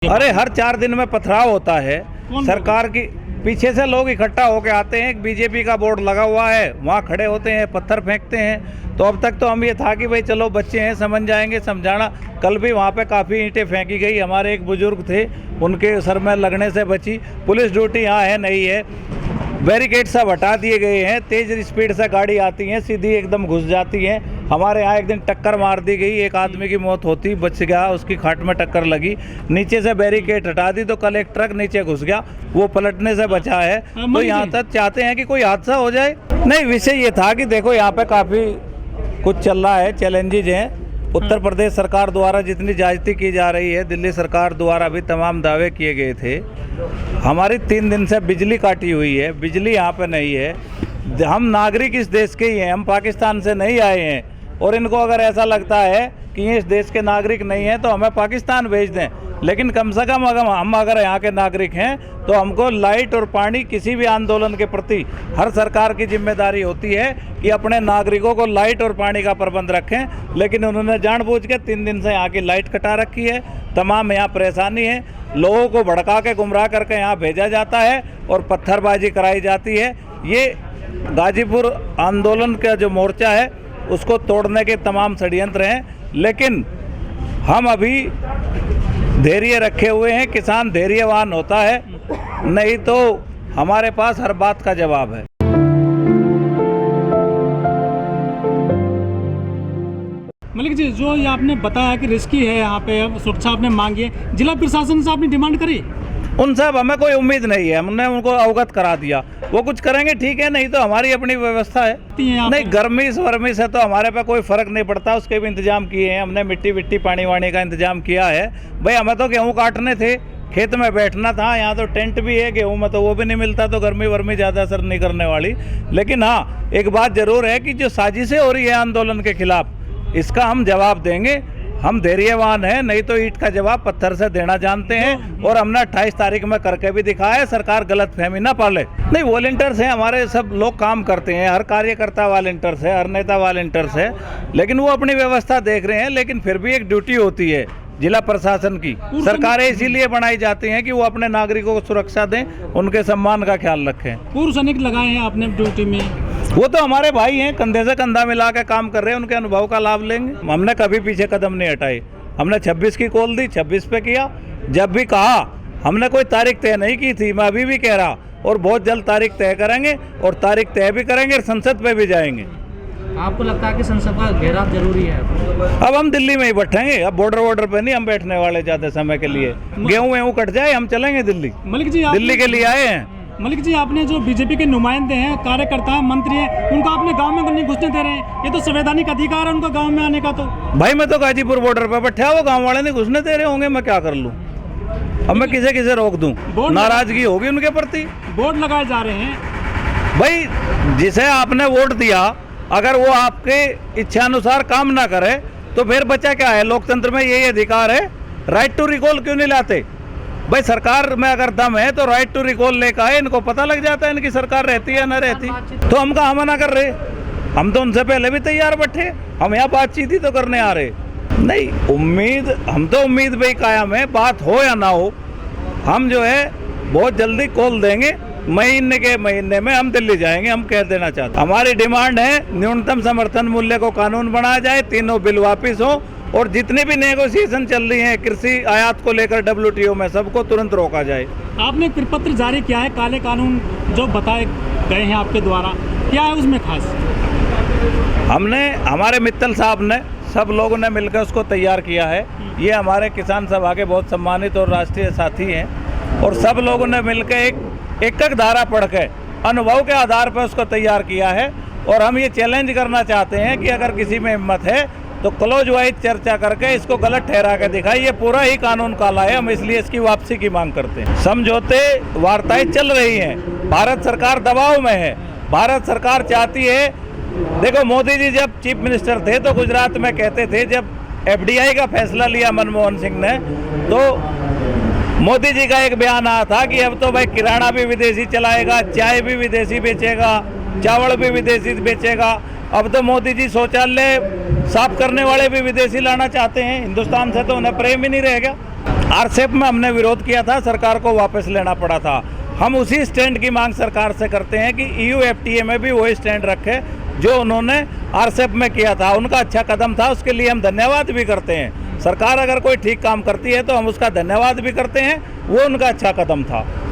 अरे हर 4 दिन में पथराव होता है। सरकार की पीछे से लोग इकट्ठा होके आते हैं, बीजेपी का बोर्ड लगा हुआ है, वहाँ खड़े होते हैं, पत्थर फेंकते हैं। तो अब तक तो हम ये था कि भाई चलो बच्चे हैं, समझ जाएंगे, समझाना। कल भी वहाँ पे काफ़ी ईंटें फेंकी गई, हमारे एक बुजुर्ग थे, उनके सर में लगने से बची। पुलिस ड्यूटी यहाँ है नहीं है, बैरिकेड सब हटा दिए गए हैं, तेज़ स्पीड से गाड़ी आती है, सीधी एकदम घुस जाती है। हमारे यहाँ एक दिन टक्कर मार दी गई, एक आदमी की मौत होती, बच गया, उसकी खाट में टक्कर लगी। नीचे से बैरिकेड हटा दी तो कल एक ट्रक नीचे घुस गया, वो पलटने से बचा है। तो यहाँ तक चाहते हैं कि कोई हादसा हो जाए? नहीं, विषय ये था कि देखो यहाँ पे काफ़ी कुछ चल रहा है, चैलेंजेज हैं। उत्तर प्रदेश सरकार द्वारा जितनी ज्यादती की जा रही है, दिल्ली सरकार द्वारा भी तमाम दावे किए गए थे। हमारी 3 दिन से बिजली काटी हुई है, बिजली यहाँ पे नहीं है। हम नागरिक इस देश के ही हैं, हम पाकिस्तान से नहीं आए हैं। और इनको अगर ऐसा लगता है कि ये इस देश के नागरिक नहीं हैं तो हमें पाकिस्तान भेज दें, लेकिन कम से कम अगर हम यहाँ के नागरिक हैं तो हमको लाइट और पानी, किसी भी आंदोलन के प्रति हर सरकार की जिम्मेदारी होती है कि अपने नागरिकों को लाइट और पानी का प्रबंध रखें। लेकिन उन्होंने जानबूझ के 3 दिन से यहाँ की लाइट कटा रखी है। तमाम यहाँ परेशानी है, लोगों को भड़का के गुमराह करके यहाँ भेजा जाता है और पत्थरबाजी कराई जाती है। ये गाजीपुर आंदोलन का जो मोर्चा है उसको तोड़ने के तमाम षड्यंत्र हैं। लेकिन हम अभी धैर्य रखे हुए हैं, किसान धैर्यवान होता है, नहीं तो हमारे पास हर बात का जवाब है। मलिक जी, जो ये आपने बताया कि रिस्की है, यहाँ पे सुरक्षा आपने मांगी है, जिला प्रशासन से आपने डिमांड करी? उनसे अब हमें कोई उम्मीद नहीं है, हमने उनको अवगत करा दिया, वो कुछ करेंगे ठीक है, नहीं तो हमारी अपनी व्यवस्था है। नहीं, गर्मी वर्मी से तो हमारे पे कोई फर्क नहीं पड़ता, उसके भी इंतजाम किए हैं हमने, मिट्टी विट्टी पानी वानी का इंतजाम किया है। भाई हमें तो गेहूँ काटने थे, खेत में बैठना था, यहाँ तो टेंट भी है, गेहूँ में तो वो भी नहीं मिलता, तो गर्मी वर्मी ज़्यादा असर नहीं करने वाली। लेकिन हाँ, एक बात जरूर है कि जो साजिशें हो रही है आंदोलन के खिलाफ, इसका हम जवाब देंगे। हम धैर्यवान हैं, नहीं तो ईंट का जवाब पत्थर से देना जानते हैं। और हमने 28 तारीख में करके भी दिखाया है, सरकार गलत फहमी ना पाले। नहीं, वॉलंटियर्स हैं हमारे, सब लोग काम करते हैं, हर कार्यकर्ता वॉलंटियर्स है, हर नेता वॉलंटियर्स है, लेकिन वो अपनी व्यवस्था देख रहे हैं। लेकिन फिर भी एक ड्यूटी होती है जिला प्रशासन की, सरकारें इसीलिए बनाई जाती हैं कि वो अपने नागरिकों को सुरक्षा दें, उनके सम्मान का ख्याल रखें। पूर्व सैनिक लगाए हैं आपने ड्यूटी में, वो तो हमारे भाई हैं, कंधे से कंधा मिला के काम कर रहे हैं, उनके अनुभव का लाभ लेंगे। हमने कभी पीछे कदम नहीं हटाए, हमने 26 की कॉल दी, 26 पे किया। जब भी कहा, हमने कोई तारीख तय नहीं की थी, मैं अभी भी कह रहा, और बहुत जल्द तारीख तय करेंगे, और तारीख तय भी करेंगे और संसद पे भी जाएंगे। आपको लगता है कि संसद का घेराव जरूरी है? अब हम दिल्ली में ही बैठेंगे, अब बॉर्डर पे नहीं हम बैठने वाले ज़्यादा समय के लिए। गेहूँ कट जाए, हम चलेंगे दिल्ली। मलिक जी, दिल्ली के लिए आए हैं। मलिक जी, आपने जो बीजेपी के नुमाइंदे हैं, कार्यकर्ता हैं, मंत्री हैं, उनको आपने गांव में नहीं घुसने दे रहे हैं। ये तो संवैधानिक अधिकार है उनका गांव में आने का। तो भाई मैं तो गाजीपुर बॉर्डर पे बैठा, वो गांव वाले नहीं घुसने दे रहे होंगे, मैं क्या कर लूँ? अब मैं किसे रोक दूँ? नाराजगी होगी उनके प्रति। बोर्ड लगाए जा रहे हैं। भाई जिसे आपने वोट दिया, अगर वो आपके इच्छानुसार काम ना करे तो फिर बचा क्या है? लोकतंत्र में यही अधिकार है। राइट टू रिकॉल क्यों नहीं लाते? भाई सरकार में अगर दम है तो राइट टू रिकॉल लेकर आए, इनको पता लग जाता है इनकी सरकार रहती है ना रहती। तो हम कहाँ मना कर रहे? हम तो उनसे पहले भी तैयार बैठे, हम यहाँ बातचीत ही तो करने आ रहे। नहीं, उम्मीद, हम तो उम्मीद भाई कायम है, बात हो या ना हो, हम जो है बहुत जल्दी कॉल देंगे। महीने में हम दिल्ली जाएंगे, हम कह देना चाहते हैं। हमारी डिमांड है न्यूनतम समर्थन मूल्य को कानून बनाया जाए, 3 बिल वापिस हो, और जितनी भी नेगोशिएशन चल रही है कृषि आयात को लेकर WTO में, सबको तुरंत रोका जाए। आपने प्रपत्र जारी किया है, काले कानून जो बताए गए हैं आपके द्वारा, क्या है उसमें खास? हमने, हमारे मित्तल साहब ने, सब लोगों ने मिलकर उसको तैयार किया है। ये हमारे किसान सभा के बहुत सम्मानित और राष्ट्रीय साथी हैं, और सब लोगों ने मिलकर एक धारा पढ़ के अनुभव के आधार पर उसको तैयार किया है। और हम ये चैलेंज करना चाहते हैं कि अगर किसी में हिम्मत है तो क्लोज वाइज चर्चा करके इसको गलत ठहरा के दिखाई। ये पूरा ही कानून काला है, हम इसलिए इसकी वापसी की मांग करते हैं। समझौते वार्ताएं चल रही हैं, भारत सरकार दबाव में है। भारत सरकार चाहती है, देखो मोदी जी जब चीफ मिनिस्टर थे तो गुजरात में कहते थे, जब FDI का फैसला लिया मनमोहन सिंह ने, तो मोदी जी का एक बयान आया था कि अब तो भाई किराना भी विदेशी चलाएगा, चाय भी विदेशी बेचेगा, चावल भी विदेशी बेचेगा। अब तो मोदी जी शौचालय साफ करने वाले भी विदेशी लाना चाहते हैं, हिंदुस्तान से तो उन्हें प्रेम ही नहीं रहेगा। आरसेप में हमने विरोध किया था, सरकार को वापस लेना पड़ा था। हम उसी स्टैंड की मांग सरकार से करते हैं कि EU FTA में भी वही स्टैंड रखे जो उन्होंने आरसेप में किया था। उनका अच्छा कदम था, उसके लिए हम धन्यवाद भी करते हैं। सरकार अगर कोई ठीक काम करती है तो हम उसका धन्यवाद भी करते हैं, वो उनका अच्छा कदम था।